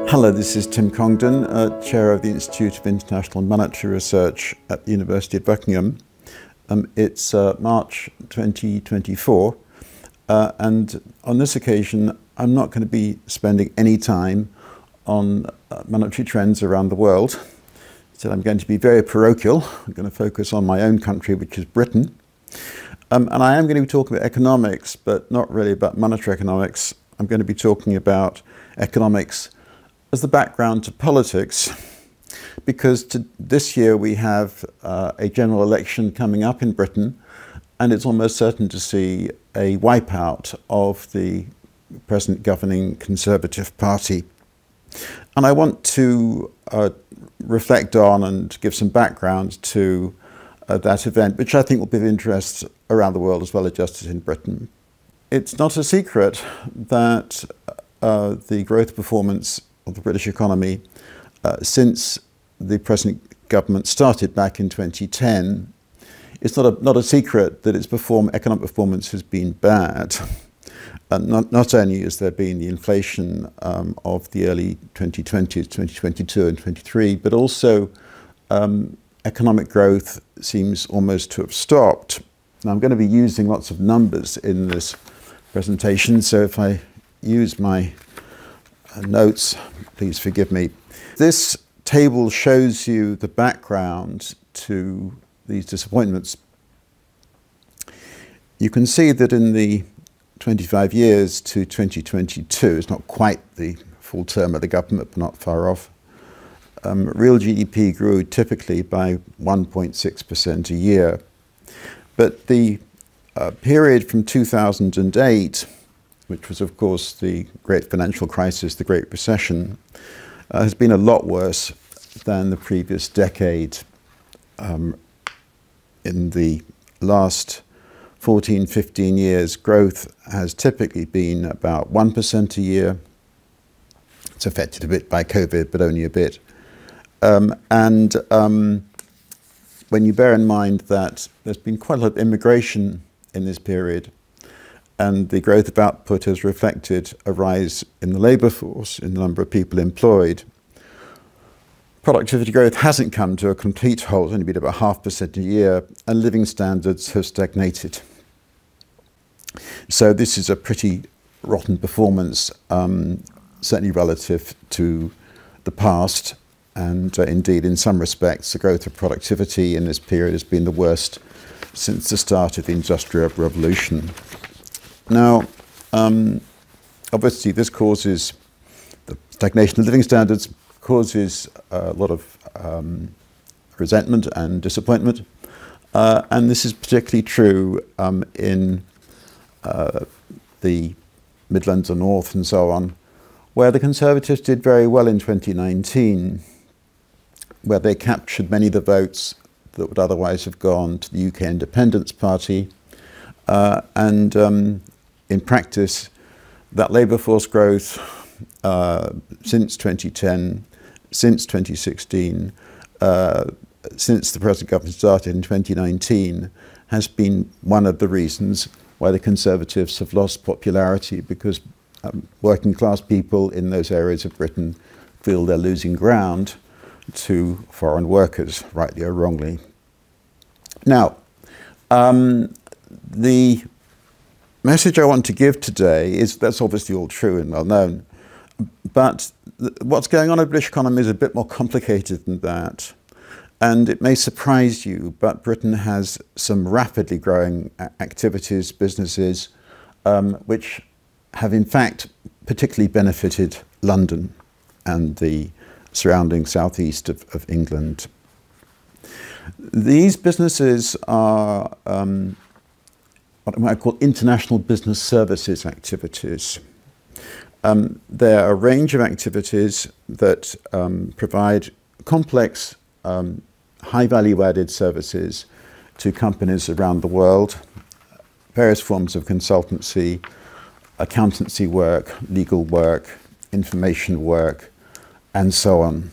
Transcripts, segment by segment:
Hello, this is Tim Congdon, Chair of the Institute of International Monetary Research at the University of Buckingham. It's March 2024, and on this occasion I'm not going to be spending any time on monetary trends around the world. So I'm going to be very parochial. I'm going to focus on my own country, which is Britain. And I am going to be talking about economics, but not really about monetary economics. I'm going to be talking about economics as the background to politics, because this year we have a general election coming up in Britain, and it's almost certain to see a wipeout of the present governing Conservative Party. And I want to reflect on and give some background to that event, which I think will be of interest around the world as well as just in Britain. It's not a secret that the growth performance of the British economy since the present government started back in 2010, it's not a secret that its economic performance has been bad. Not only has there been the inflation of the early 2020s, 2022 and 23, but also economic growth seems almost to have stopped. Now, I'm going to be using lots of numbers in this presentation, so if I use my notes, please forgive me. This table shows you the background to these disappointments. You can see that in the 25 years to 2022, it's not quite the full term of the government, but not far off, real GDP grew typically by 1.6% a year. But the period from 2008, which was of course the great financial crisis, the Great Recession, has been a lot worse than the previous decade. In the last 14, 15 years, growth has typically been about 1% a year. It's affected a bit by COVID, but only a bit. When you bear in mind that there's been quite a lot of immigration in this period, and the growth of output has reflected a rise in the labour force, in the number of people employed, productivity growth hasn't come to a complete halt, only been about 0.5% a year, and living standards have stagnated. So this is a pretty rotten performance, certainly relative to the past. And indeed, in some respects, the growth of productivity in this period has been the worst since the start of the Industrial Revolution. Now, obviously, this causes the stagnation of living standards, causes a lot of resentment and disappointment. And this is particularly true in the Midlands and North and so on, where the Conservatives did very well in 2019. Where they captured many of the votes that would otherwise have gone to the UK Independence Party. In practice, that labour force growth since 2010, since 2016, since the present government started in 2019, has been one of the reasons why the Conservatives have lost popularity, because working class people in those areas of Britain feel they're losing ground to foreign workers, rightly or wrongly. Now, the message I want to give today is that's obviously all true and well known, but what's going on in the British economy is a bit more complicated than that. And it may surprise you, but Britain has some rapidly growing activities, businesses, which have in fact particularly benefited London and the surrounding southeast of England. These businesses are what I call international business services activities. There are a range of activities that provide complex, high value added services to companies around the world, various forms of consultancy, accountancy work, legal work, information work, and so on.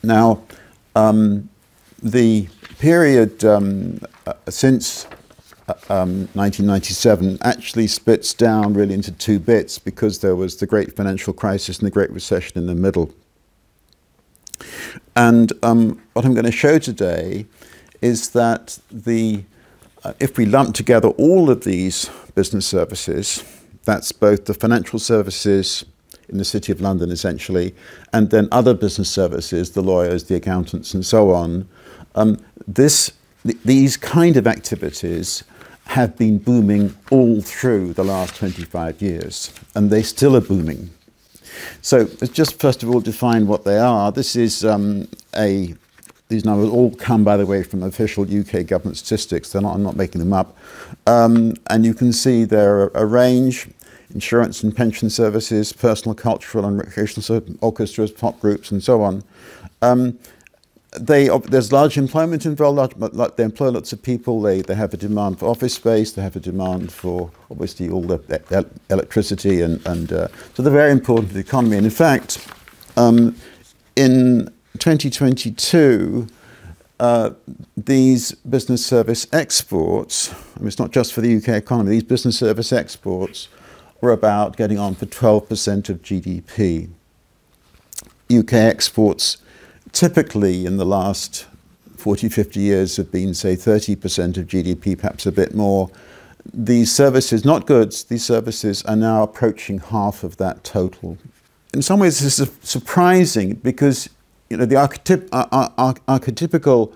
Now, the period since 1997 actually splits down really into two bits because there was the great financial crisis and the Great Recession in the middle. And what I'm going to show today is that if we lump together all of these business services, that's both the financial services in the City of London essentially, and then other business services, the lawyers, the accountants and so on, these kind of activities have been booming all through the last 25 years, and they still are booming. So let's just first of all define what they are. This is these numbers all come, by the way, from official UK government statistics. I'm not making them up. And you can see there are a range: insurance and pension services, personal, cultural and recreational orchestras, pop groups and so on. There's large employment involved. They employ lots of people. They have a demand for office space. They have a demand for, obviously, all the electricity, and so they're very important to the economy. And in fact, in 2022, these business service exports, I mean, it's not just for the UK economy, these business service exports were about getting on for 12% of GDP. UK exports typically in the last 40, 50 years have been, say, 30% of GDP, perhaps a bit more. These services, not goods, these services are now approaching half of that total. In some ways, this is surprising because, you know, the archetypical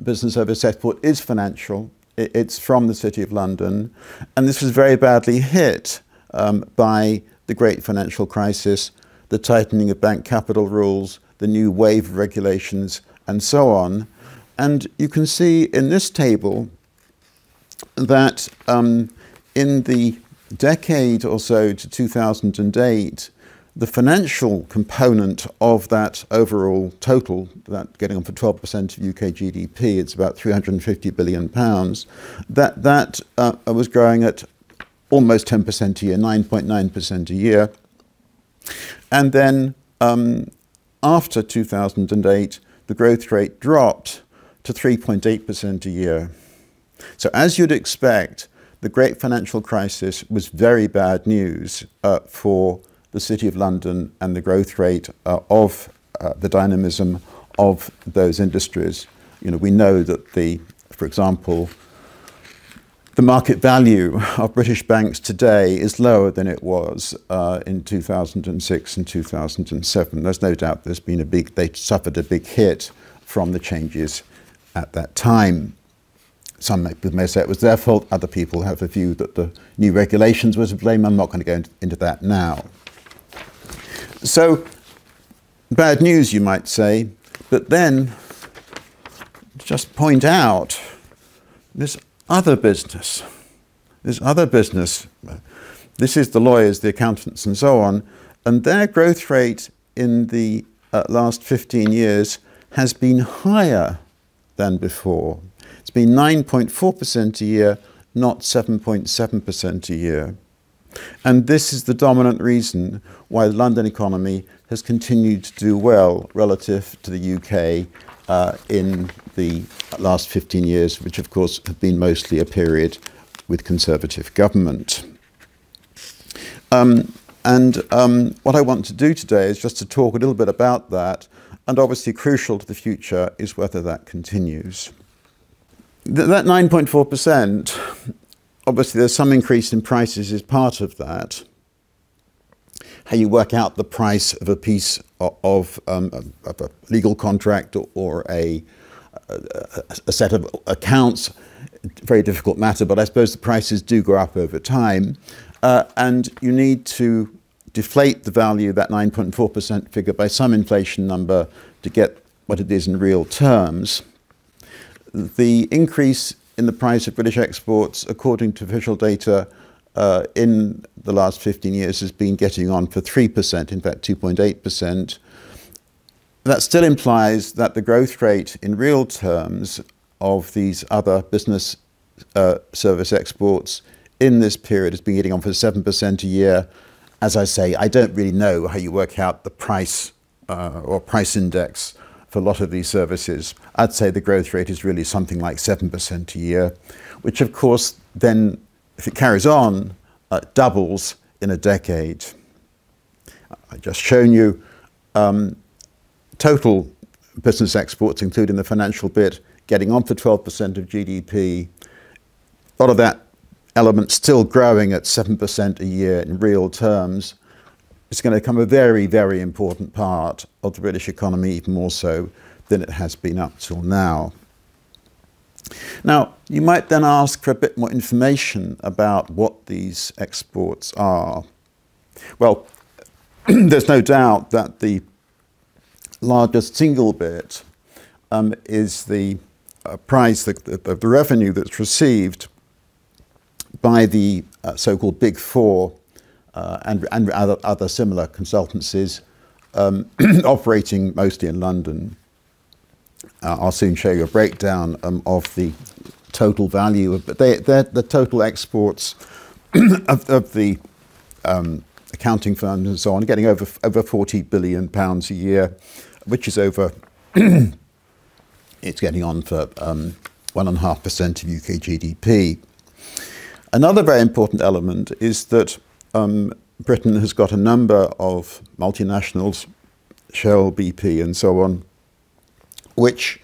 business service export is financial. It's from the City of London. And this was very badly hit by the great financial crisis, the tightening of bank capital rules, the new wave of regulations, and so on. And you can see in this table that in the decade or so to 2008, the financial component of that overall total, that getting on for 12% of UK GDP, it's about £350 billion, that was growing at almost 10% a year, 9.9% a year. And then after 2008, the growth rate dropped to 3.8% a year. So as you'd expect, the great financial crisis was very bad news for the City of London and the growth rate of the dynamism of those industries. You know, we know that for example, the market value of British banks today is lower than it was in 2006 and 2007. There's no doubt they suffered a big hit from the changes at that time. Some people may say it was their fault. Other people have the view that the new regulations were to blame. I'm not going to go into that now. So, bad news, you might say, but then just point out this other business. This is the lawyers, the accountants, and so on, and their growth rate in the last 15 years has been higher than before. It's been 9.4% a year, not 7.7% a year. And this is the dominant reason why the London economy has continued to do well relative to the UK in the last 15 years, which of course have been mostly a period with Conservative government. What I want to do today is just to talk a little bit about that, and obviously crucial to the future is whether that continues. That 9.4%, obviously there's some increase in prices as part of that. How you work out the price of a piece of a legal contract or a set of accounts, very difficult matter, but I suppose the prices do go up over time. And you need to deflate the value of that 9.4% figure by some inflation number to get what it is in real terms. The increase in the price of British exports, according to official data, in the last 15 years has been getting on for 3%, in fact 2.8%. That still implies that the growth rate in real terms of these other business service exports in this period has been getting on for 7% a year. As I say, I don't really know how you work out the price or price index for a lot of these services. I'd say the growth rate is really something like 7% a year, which of course then, if it carries on, doubles in a decade. I've just shown you total business exports, including the financial bit, getting on for 12% of GDP. A lot of that element still growing at 7% a year in real terms. It's going to become a very, very important part of the British economy, even more so than it has been up till now. Now, you might then ask for a bit more information about what these exports are. Well, there's no doubt that the largest single bit is the price, the revenue that's received by the so-called Big Four and other similar consultancies operating mostly in London. I'll soon show you a breakdown of the total value of the total exports of the accounting firms and so on, getting over £40 billion a year, which is over. It's getting on for 1.5% of UK GDP. Another very important element is that Britain has got a number of multinationals, Shell, BP, and so on, which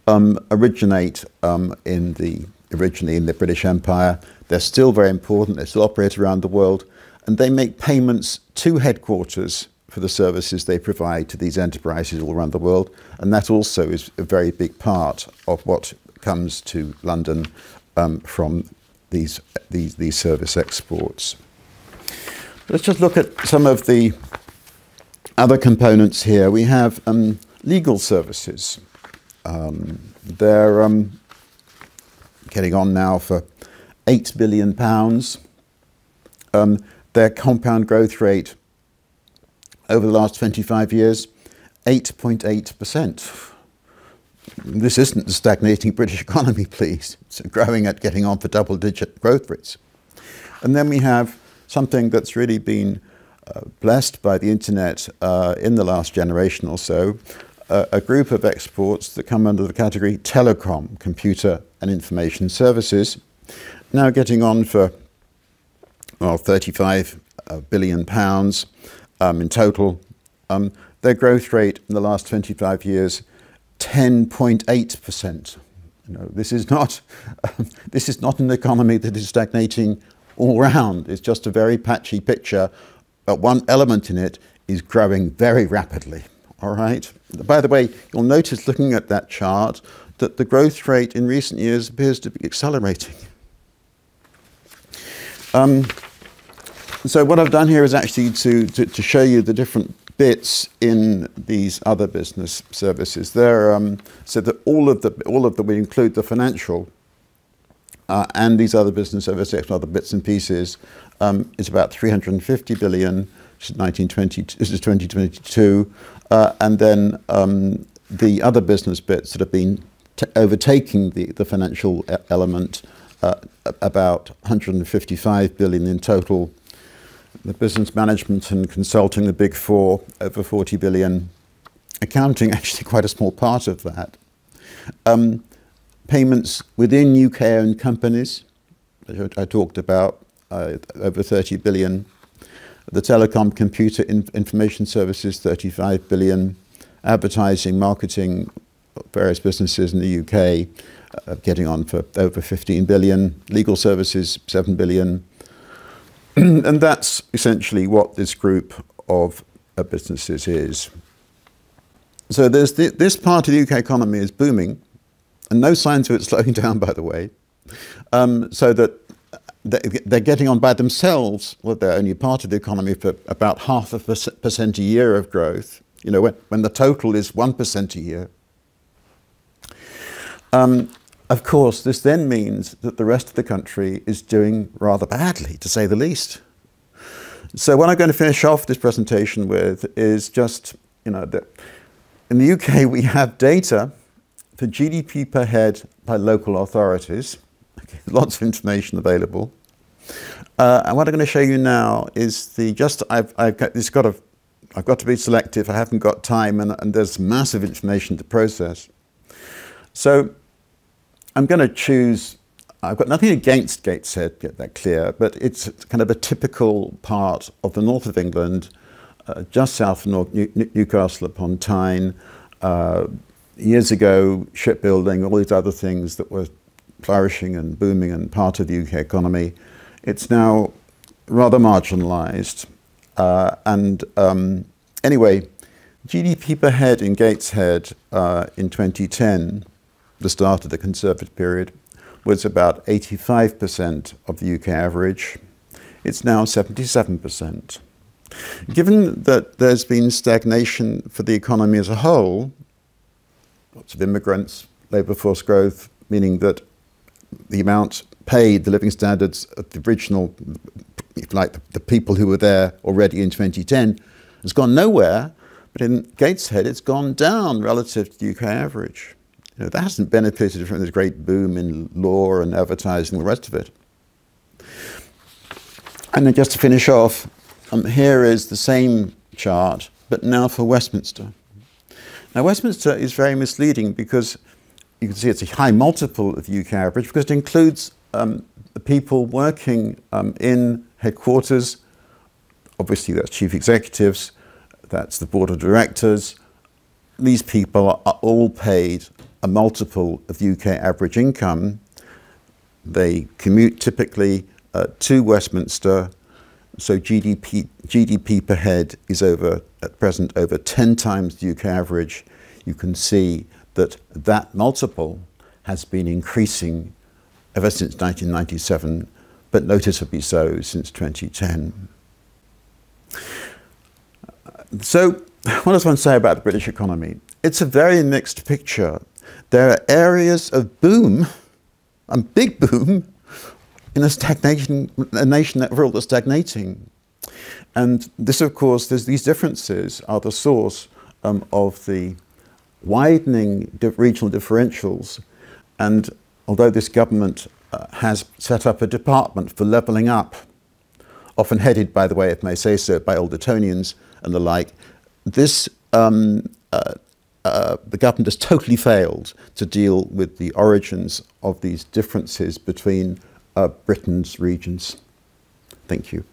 originate originally in the British Empire. They're still very important. They still operate around the world, and they make payments to headquarters for the services they provide to these enterprises all around the world, and that also is a very big part of what comes to London from these service exports. Let's just look at some of the other components here. We have legal services. They're getting on now for £8 billion. Their compound growth rate over the last 25 years, 8.8%. This isn't the stagnating British economy, please. It's growing at getting on for double-digit growth rates. And then we have something that's really been blessed by the internet in the last generation or so, a group of exports that come under the category telecom, computer and information services, now getting on for, well, £35 billion in total. Their growth rate in the last 25 years, 10.8%. You know, this is not an economy that is stagnating all round. It's just a very patchy picture, but one element in it is growing very rapidly. All right. By the way, you'll notice looking at that chart that the growth rate in recent years appears to be accelerating. So what I've done here is actually to show you the different bits in these other business services. There, so that all of them we include the financial and these other business services, other bits and pieces, is about 350 billion. This is 2022, and then the other business bits that have been overtaking the financial element, about 155 billion in total. The business management and consulting, the Big Four, over 40 billion. Accounting, actually quite a small part of that. Payments within UK-owned companies, which I talked about, over 30 billion. The telecom, computer, information services, 35 billion. Advertising, marketing, various businesses in the UK, getting on for over 15 billion. Legal services, 7 billion. And that's essentially what this group of businesses is. So there's this part of the UK economy is booming, and no signs of it slowing down, by the way, so that they're getting on by themselves. Well, they're only part of the economy for about 0.5% a year of growth, you know, when the total is 1% a year. Of course, this then means that the rest of the country is doing rather badly, to say the least. So what I'm going to finish off this presentation with is just, you know, that in the UK we have data for GDP per head by local authorities. Okay, lots of information available. And what I'm going to show you now is I've got I've got to be selective, I haven't got time, and there's massive information to process. So I'm going to choose, I've got nothing against Gateshead, get that clear, but it's kind of a typical part of the north of England, just south of Newcastle upon Tyne. Years ago, shipbuilding, all these other things that were flourishing and booming and part of the UK economy. It's now rather marginalised. Anyway, GDP per head in Gateshead in 2010, the start of the Conservative period, was about 85% of the UK average. It's now 77%. Given that there's been stagnation for the economy as a whole, lots of immigrants, labour force growth, meaning that the amount paid, the living standards of the original, if like the people who were there already in 2010, has gone nowhere, but in Gateshead it's gone down relative to the UK average. You know, that hasn't benefited from this great boom in law and advertising and the rest of it. And then just to finish off, here is the same chart, but now for Westminster. Now Westminster is very misleading because you can see it's a high multiple of the UK average because it includes the people working in headquarters. Obviously that's chief executives, that's the board of directors. These people are all paid a multiple of UK average income. They commute typically to Westminster, so GDP per head is at present over 10 times the UK average. You can see that that multiple has been increasing ever since 1997, but noticeably so since 2010. So what does one say about the British economy? It's a very mixed picture. There are areas of boom, a big boom, in a nation overall that's stagnating. And this, of course, these differences are the source of the widening regional differentials. And although this government has set up a department for levelling up, often headed, by the way, if I may say so, by old Etonians and the like, the government has totally failed to deal with the origins of these differences between Britain's regions. Thank you.